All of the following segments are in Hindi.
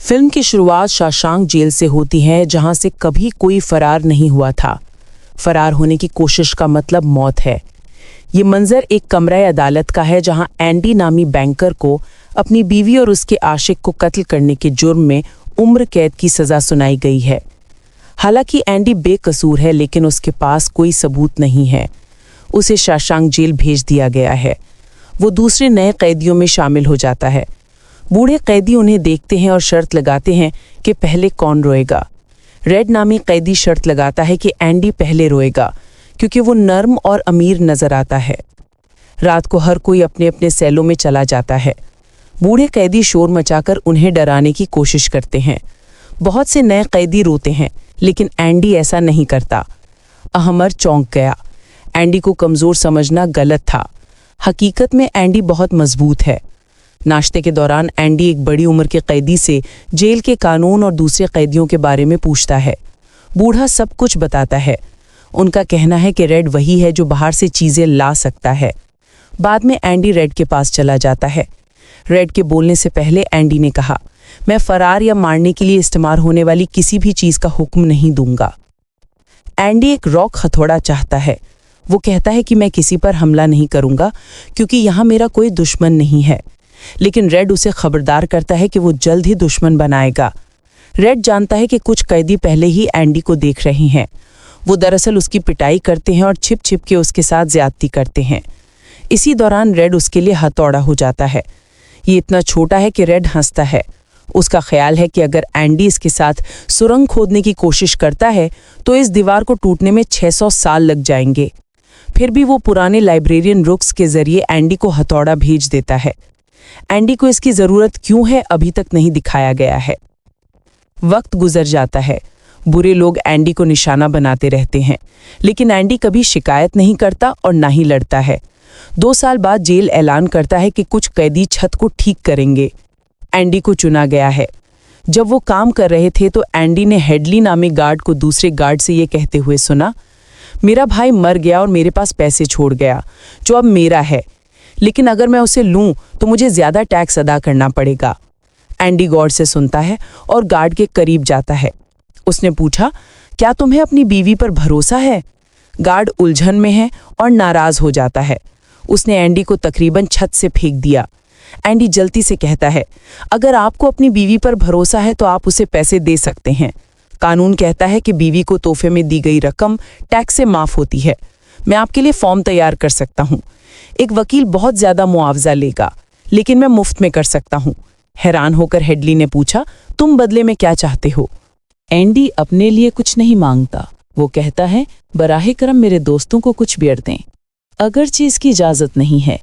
फिल्म की शुरुआत शशांक जेल से होती है, जहां से कभी कोई फरार नहीं हुआ था। फरार होने की कोशिश का मतलब मौत है। ये मंजर एक कमरा अदालत का है, जहां एंडी नामी बैंकर को अपनी बीवी और उसके आशिक को कत्ल करने के जुर्म में उम्र कैद की सजा सुनाई गई है। हालांकि एंडी बेकसूर है, लेकिन उसके पास कोई सबूत नहीं है। उसे शशांक जेल भेज दिया गया है। वो दूसरे नए कैदियों में शामिल हो जाता है। बूढ़े कैदी उन्हें देखते हैं और शर्त लगाते हैं कि पहले कौन रोएगा। रेड नामी कैदी शर्त लगाता है कि एंडी पहले रोएगा, क्योंकि वो नर्म और अमीर नजर आता है। रात को हर कोई अपने अपने सेलों में चला जाता है। बूढ़े कैदी शोर मचाकर उन्हें डराने की कोशिश करते हैं। बहुत से नए कैदी रोते हैं, लेकिन एंडी ऐसा नहीं करता। अहमर चौंक गया। एंडी को कमज़ोर समझना गलत था। हकीकत में एंडी बहुत मजबूत है। नाश्ते के दौरान एंडी एक बड़ी उम्र के कैदी से जेल के कानून और दूसरे कैदियों के बारे में पूछता है। बूढ़ा सब कुछ बताता है। उनका कहना है कि रेड वही है जो बाहर से चीज़ें ला सकता है। बाद में एंडी रेड के पास चला जाता है। रेड के बोलने से पहले एंडी ने कहा, मैं फरार या मारने के लिए इस्तेमाल होने वाली किसी भी चीज़ का हुक्म नहीं दूंगा। एंडी एक रॉक हथौड़ा चाहता है। वो कहता है कि मैं किसी पर हमला नहीं करूंगा, क्योंकि यहाँ मेरा कोई दुश्मन नहीं है। लेकिन रेड उसे खबरदार करता है कि वो जल्द ही दुश्मन बनाएगा। रेड जानता है कि कुछ कैदी पहले ही एंडी को देख रहे हैं। वो दरअसल उसकी पिटाई करते हैं और छिप छिप के उसके साथ ज्यादती करते हैं। इसी दौरान रेड उसके लिए हथौड़ा हो जाता है। ये इतना छोटा है कि रेड हंसता है। उसका ख्याल है कि अगर एंडी इसके साथ सुरंग खोदने की कोशिश करता है तो इस दीवार को टूटने में 600 साल लग जाएंगे। फिर भी वो पुराने लाइब्रेरियन रुक्स के जरिए एंडी को हथौड़ा भेज देता है। एंडी को इसकी ज़रूरत क्यों है अभी तक नहीं दिखाया गया है। वक्त गुजर जाता है। बुरे लोग एंडी को निशाना बनाते रहते हैं, लेकिन एंडी कभी शिकायत नहीं करता और ना ही लड़ता है। 2 साल बाद जेल ऐलान करता है कि कुछ कैदी छत को ठीक करेंगे। एंडी को चुना गया है। जब वो काम कर रहे थे तो एंडी ने हेडली नामी गार्ड को दूसरे गार्ड से ये कहते हुए सुना, मेरा भाई मर गया और मेरे पास पैसे छोड़ गया, जो अब मेरा है, लेकिन अगर मैं उसे लूं तो मुझे ज़्यादा टैक्स अदा करना पड़ेगा। एंडी गौर से सुनता है और गार्ड के करीब जाता है। उसने पूछा, क्या तुम्हें अपनी बीवी पर भरोसा है? गार्ड उलझन में है और नाराज हो जाता है। उसने एंडी को तकरीबन छत से फेंक दिया। एंडी जल्दी से कहता है, अगर आपको अपनी बीवी पर भरोसा है तो आप उसे पैसे दे सकते हैं। कानून कहता है कि बीवी को तोहफे में दी गई रकम टैक्स से माफ होती है। मैं आपके लिए फॉर्म तैयार कर सकता हूँ। एक वकील बहुत ज्यादा मुआवजा लेगा, लेकिन मैं मुफ्त में कर सकता हूँ। हैरान होकर हेडली ने पूछा, तुम बदले में क्या चाहते हो? एंडी अपने लिए कुछ नहीं मांगता। वो कहता है, बराहे करम मेरे दोस्तों को कुछ बियर दें, अगरचे इसकी इजाजत नहीं है।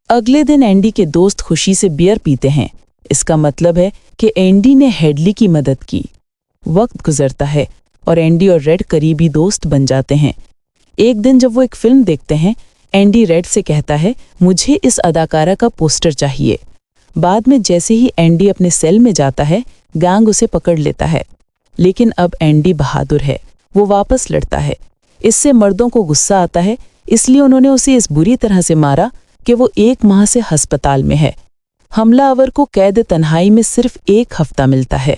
अगले दिन एंडी के दोस्त खुशी से बियर पीते हैं। इसका मतलब है कि एंडी ने हेडली की मदद की। वक्त गुजरता है और एंडी और रेड करीबी दोस्त बन जाते हैं। एक दिन जब वो एक फिल्म देखते हैं, एंडी रेड से कहता है, मुझे इस अदाकारा का पोस्टर चाहिए। बाद में जैसे ही एंडी अपने सेल में जाता है, गैंग उसे पकड़ लेता है। लेकिन अब एंडी बहादुर है। वो वापस लड़ता है। इससे मर्दों को गुस्सा आता है, इसलिए उन्होंने उसे इस बुरी तरह से मारा कि वो 1 माह से अस्पताल में है। हमलावर को कैद तन्हाई में सिर्फ 1 हफ्ता मिलता है।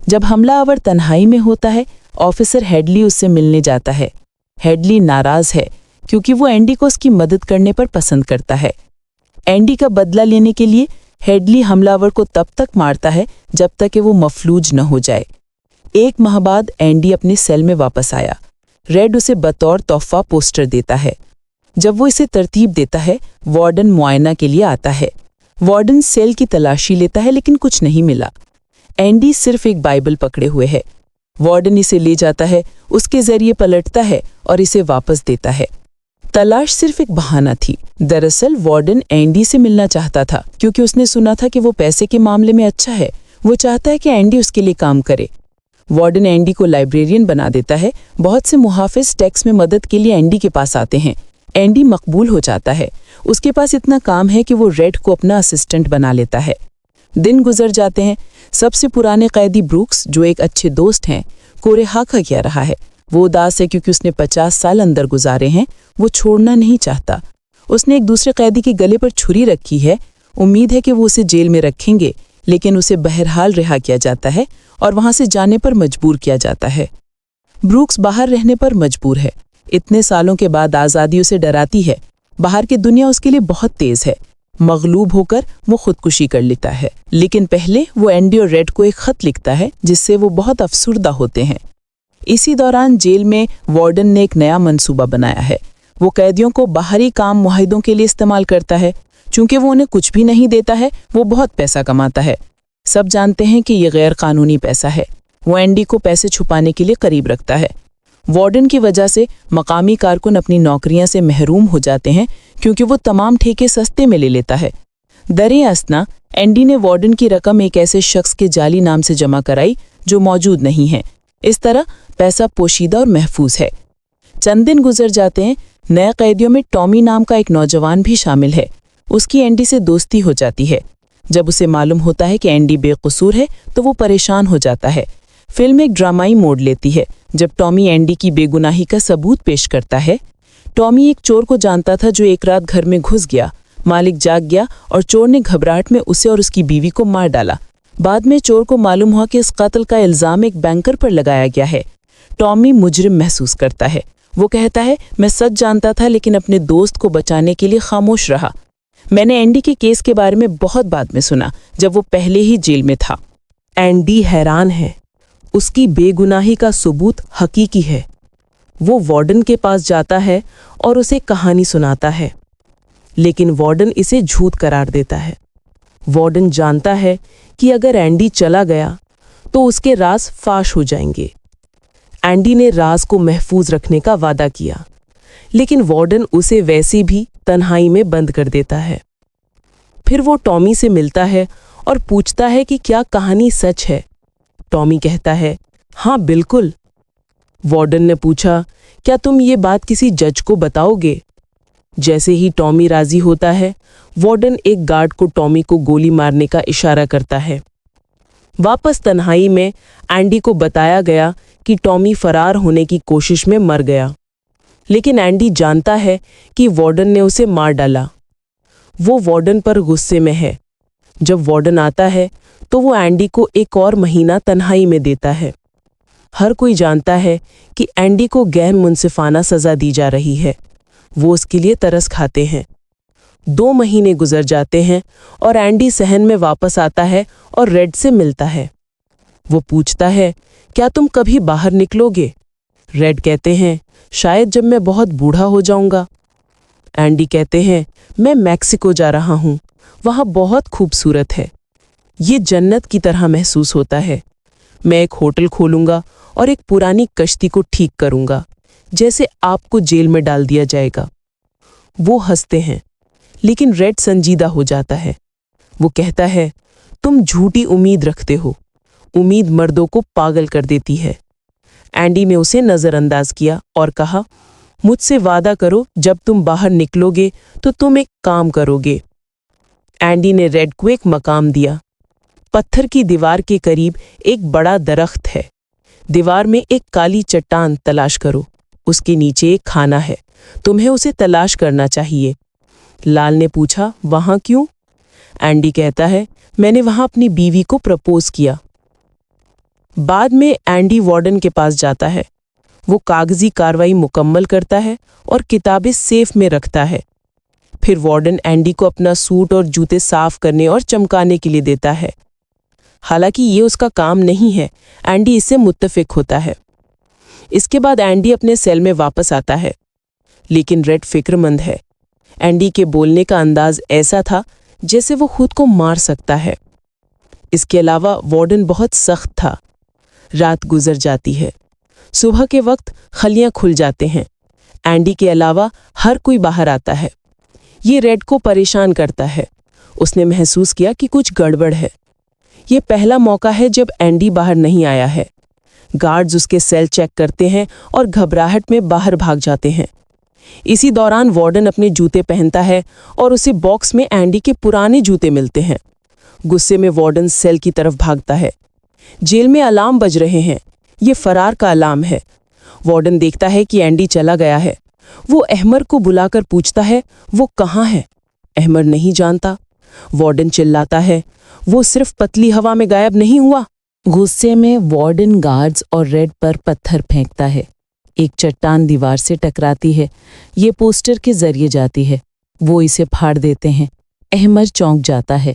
जब हमलावर तन्हाई में होता है, ऑफिसर हेडली उससे मिलने जाता है। हेडली नाराज है क्योंकि वो एंडी को उसकी मदद करने पर पसंद करता है। एंडी का बदला लेने के लिए हेडली हमलावर को तब तक मारता है जब तक कि वो मफलूज न हो जाए। 1 माह बाद एंडी अपने सेल में वापस आया। रेड उसे बतौर तोहफा पोस्टर देता है। जब वो इसे तरतीब देता है, वार्डन मुआयना के लिए आता है। वार्डन सेल की तलाशी लेता है, लेकिन कुछ नहीं मिला। एंडी सिर्फ एक बाइबल पकड़े हुए है। वार्डन इसे ले जाता है, उसके जरिए पलटता है और इसे वापस देता है। तलाश सिर्फ एक बहाना थी। दरअसल वार्डन एंडी से मिलना चाहता था, क्योंकि उसने सुना था कि वो पैसे के मामले में अच्छा है। वो चाहता है कि एंडी उसके लिए काम करे। वार्डन एंडी को लाइब्रेरियन बना देता है। बहुत से मुहाफिज टैक्स में मदद के लिए एंडी के पास आते हैं। एंडी मकबूल हो जाता है। उसके पास इतना काम है कि वो रेड को अपना असिस्टेंट बना लेता है। दिन गुजर जाते हैं। सबसे पुराने कैदी ब्रूक्स, जो एक अच्छे दोस्त हैं, को रिहा किया रहा है। वो उदास है क्योंकि उसने 50 साल अंदर गुजारे हैं। वो छोड़ना नहीं चाहता। उसने एक दूसरे कैदी के गले पर छुरी रखी है। उम्मीद है कि वो उसे जेल में रखेंगे, लेकिन उसे बहरहाल रिहा किया जाता है और वहां से जाने पर मजबूर किया जाता है। ब्रूक्स बाहर रहने पर मजबूर है। इतने सालों के बाद आज़ादी उसे डराती है। बाहर की दुनिया उसके लिए बहुत तेज है। मगलूब होकर वो खुदकुशी कर लेता है, लेकिन पहले वो एंडी और रेड को एक खत लिखता है जिससे वो बहुत अफसुर्दा होते हैं। इसी दौरान जेल में वार्डन ने एक नया मंसूबा बनाया है। वो कैदियों को बाहरी काम मुआहिदों के लिए इस्तेमाल करता है। चूंकि वो उन्हें कुछ भी नहीं देता है, वो बहुत पैसा कमाता है। सब जानते हैं कि ये गैर कानूनी पैसा है। वो एंडी को पैसे छुपाने के लिए करीब रखता है। वार्डन की वजह से मकामी कारकुन अपनी नौकरियां से महरूम हो जाते हैं क्योंकि वो तमाम ठेके सस्ते में ले लेता है। दरे असना एंडी ने वार्डन की रकम एक ऐसे शख्स के जाली नाम से जमा कराई जो मौजूद नहीं है। इस तरह पैसा पोशीदा और महफूज है। चंद दिन गुजर जाते हैं। नए कैदियों में टॉमी नाम का एक नौजवान भी शामिल है। उसकी एंडी से दोस्ती हो जाती है। जब उसे मालूम होता है कि एंडी बेकसूर है तो वो परेशान हो जाता है। फिल्म एक ड्रामाई मोड़ लेती है जब टॉमी एंडी की बेगुनाही का सबूत पेश करता है। टॉमी एक चोर को जानता था जो एक रात घर में घुस गया। मालिक जाग गया और चोर ने घबराहट में उसे और उसकी बीवी को मार डाला। बाद में चोर को मालूम हुआ कि इस कत्ल का इल्जाम एक बैंकर पर लगाया गया है। टॉमी मुजरिम महसूस करता है। वो कहता है, मैं सच जानता था लेकिन अपने दोस्त को बचाने के लिए खामोश रहा। मैंने एंडी के केस के बारे में बहुत बाद में सुना, जब वो पहले ही जेल में था। एंडी हैरान है। उसकी बेगुनाही का सबूत हकीकी है। वो वार्डन के पास जाता है और उसे कहानी सुनाता है, लेकिन वार्डन इसे झूठ करार देता है। वार्डन जानता है कि अगर एंडी चला गया तो उसके राज फाश हो जाएंगे। एंडी ने राज को महफूज रखने का वादा किया, लेकिन वार्डन उसे वैसे भी तन्हाई में बंद कर देता है। फिर वो टॉमी से मिलता है और पूछता है कि क्या कहानी सच है। टॉमी कहता है, हाँ बिल्कुल। वार्डन ने पूछा, क्या तुम ये बात किसी जज को बताओगे? जैसे ही टॉमी राजी होता है, वार्डन एक गार्ड को टॉमी को गोली मारने का इशारा करता है। वापस तन्हाई में एंडी को बताया गया कि टॉमी फरार होने की कोशिश में मर गया, लेकिन एंडी जानता है कि वार्डन ने उसे मार डाला। वो वार्डन पर गुस्से में है। जब वार्डन आता है तो वो एंडी को एक और महीना तन्हाई में देता है। हर कोई जानता है कि एंडी को गैर मुंसिफाना सज़ा दी जा रही है। वो उसके लिए तरस खाते हैं। 2 महीने गुजर जाते हैं और एंडी सहन में वापस आता है और रेड से मिलता है। वो पूछता है, क्या तुम कभी बाहर निकलोगे? रेड कहते हैं, शायद जब मैं बहुत बूढ़ा हो जाऊंगा। एंडी कहते हैं, मैं मैक्सिको जा रहा हूं, वहां बहुत खूबसूरत है। ये जन्नत की तरह महसूस होता है। मैं एक होटल खोलूंगा और एक पुरानी कश्ती को ठीक करूंगा, जैसे आपको जेल में डाल दिया जाएगा। वो हंसते हैं, लेकिन रेड संजीदा हो जाता है। वो कहता है, तुम झूठी उम्मीद रखते हो। उम्मीद मर्दों को पागल कर देती है। एंडी ने उसे नज़रअंदाज किया और कहा, मुझसे वादा करो जब तुम बाहर निकलोगे तो तुम एक काम करोगे। एंडी ने रेड को एक मकाम दिया। पत्थर की दीवार के करीब एक बड़ा दरख्त है। दीवार में एक काली चट्टान तलाश करो। उसके नीचे एक खाना है। तुम्हें उसे तलाश करना चाहिए। लाल ने पूछा, वहां क्यों? एंडी कहता है, मैंने वहां अपनी बीवी को प्रपोज किया। बाद में एंडी वार्डन के पास जाता है। वो कागजी कार्रवाई मुकम्मल करता है और किताबें सेफ में रखता है। फिर वार्डन एंडी को अपना सूट और जूते साफ करने और चमकाने के लिए देता है। हालांकि ये उसका काम नहीं है, एंडी इससे मुत्तफिक होता है। इसके बाद एंडी अपने सेल में वापस आता है, लेकिन रेड फिक्रमंद है। एंडी के बोलने का अंदाज ऐसा था जैसे वो खुद को मार सकता है। इसके अलावा वार्डन बहुत सख्त था। रात गुजर जाती है। सुबह के वक्त खलियां खुल जाते हैं। एंडी के अलावा हर कोई बाहर आता है। ये रेड को परेशान करता है। उसने महसूस किया कि कुछ गड़बड़ है। ये पहला मौका है जब एंडी बाहर नहीं आया है। गार्ड्स उसके सेल चेक करते हैं और घबराहट में बाहर भाग जाते हैं। इसी दौरान वार्डन अपने जूते पहनता है और उसे बॉक्स में एंडी के पुराने जूते मिलते हैं। गुस्से में वार्डन सेल की तरफ भागता है। जेल में अलार्म बज रहे हैं। ये फरार का अलार्म है। वार्डन देखता है कि एंडी चला गया है। वो अहमर को बुलाकर पूछता है, वो कहाँ है? अहमर नहीं जानता। वार्डन चिल्लाता है, वो सिर्फ पतली हवा में गायब नहीं हुआ। गुस्से में वार्डन गार्ड्स और रेड पर पत्थर फेंकता है। एक चट्टान दीवार से टकराती है। ये पोस्टर के जरिए जाती है। वो इसे फाड़ देते हैं। अहमद चौंक जाता है।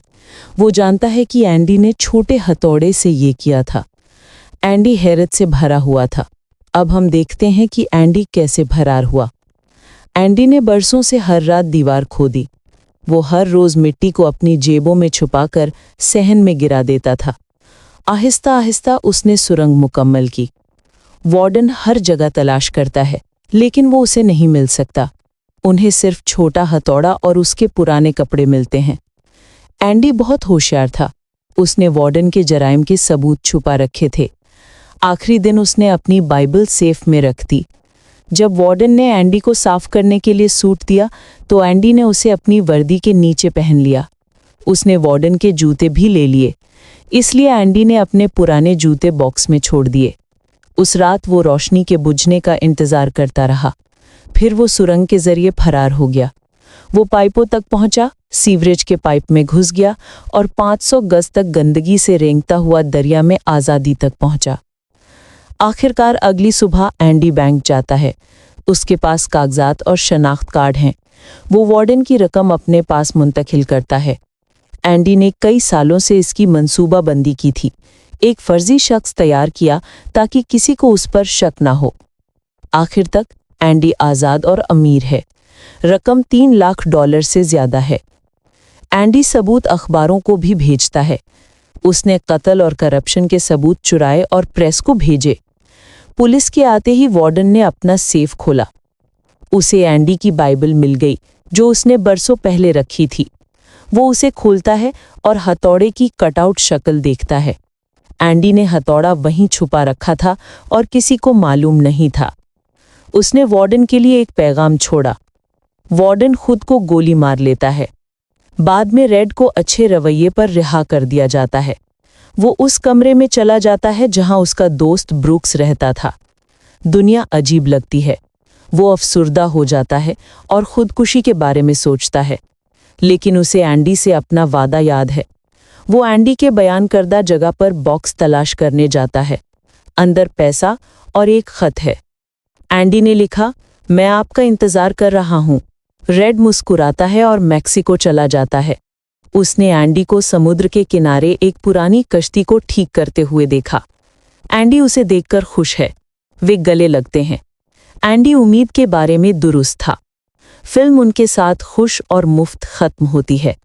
वो जानता है कि एंडी ने छोटे हथौड़े से ये किया था। एंडी हैरत से भरा हुआ था। अब हम देखते हैं कि एंडी कैसे फरार हुआ। एंडी ने बरसों से हर रात दीवार खोदी। वो हर रोज मिट्टी को अपनी जेबों में छुपाकर सहन में गिरा देता था। आहिस्ता आहिस्ता उसने सुरंग मुकम्मल की। वार्डन हर जगह तलाश करता है, लेकिन वो उसे नहीं मिल सकता। उन्हें सिर्फ छोटा हथौड़ा और उसके पुराने कपड़े मिलते हैं। एंडी बहुत होशियार था। उसने वार्डन के जराइम के सबूत छुपा रखे थे। आखिरी दिन उसने अपनी बाइबल सेफ में रख दी। जब वार्डन ने एंडी को साफ करने के लिए सूट दिया तो एंडी ने उसे अपनी वर्दी के नीचे पहन लिया। उसने वार्डन के जूते भी ले लिए, इसलिए एंडी ने अपने पुराने जूते बॉक्स में छोड़ दिए। उस रात वो रोशनी के बुझने का इंतजार करता रहा। फिर वो सुरंग के जरिए फरार हो गया। वो पाइपों तक पहुंचा, सीवरेज के पाइप में घुस गया और 500 गज तक गंदगी से रेंगता हुआ दरिया में आज़ादी तक पहुंचा। आखिरकार अगली सुबह एंडी बैंक जाता है। उसके पास कागजात और शनाख्त कार्ड हैं। वो वार्डन की रकम अपने पास मुंतकिल करता है। एंडी ने कई सालों से इसकी मंसूबाबंदी की थी। एक फर्जी शख्स तैयार किया ताकि किसी को उस पर शक ना हो। आखिर तक एंडी आज़ाद और अमीर है। रकम $3 लाख से ज़्यादा है। एंडी सबूत अखबारों को भी भेजता है। उसने कत्ल और करप्शन के सबूत चुराए और प्रेस को भेजे। पुलिस के आते ही वार्डन ने अपना सेफ खोला। उसे एंडी की बाइबल मिल गई जो उसने बरसों पहले रखी थी। वो उसे खोलता है और हथौड़े की कटआउट शक्ल देखता है। एंडी ने हथौड़ा वहीं छुपा रखा था और किसी को मालूम नहीं था। उसने वार्डन के लिए एक पैगाम छोड़ा। वार्डन खुद को गोली मार लेता है। बाद में रेड को अच्छे रवैये पर रिहा कर दिया जाता है। वो उस कमरे में चला जाता है जहां उसका दोस्त ब्रूक्स रहता था। दुनिया अजीब लगती है। वो अफसुर्दा हो जाता है और खुदकुशी के बारे में सोचता है, लेकिन उसे एंडी से अपना वादा याद है। वो एंडी के बयान करदा जगह पर बॉक्स तलाश करने जाता है। अंदर पैसा और एक खत है। एंडी ने लिखा, मैं आपका इंतजार कर रहा हूँ। रेड मुस्कुराता है और मैक्सिको चला जाता है। उसने एंडी को समुद्र के किनारे एक पुरानी कश्ती को ठीक करते हुए देखा। एंडी उसे देखकर खुश है। वे गले लगते हैं। एंडी उम्मीद के बारे में दुरुस्त था। फिल्म उनके साथ खुश और मुफ्त खत्म होती है।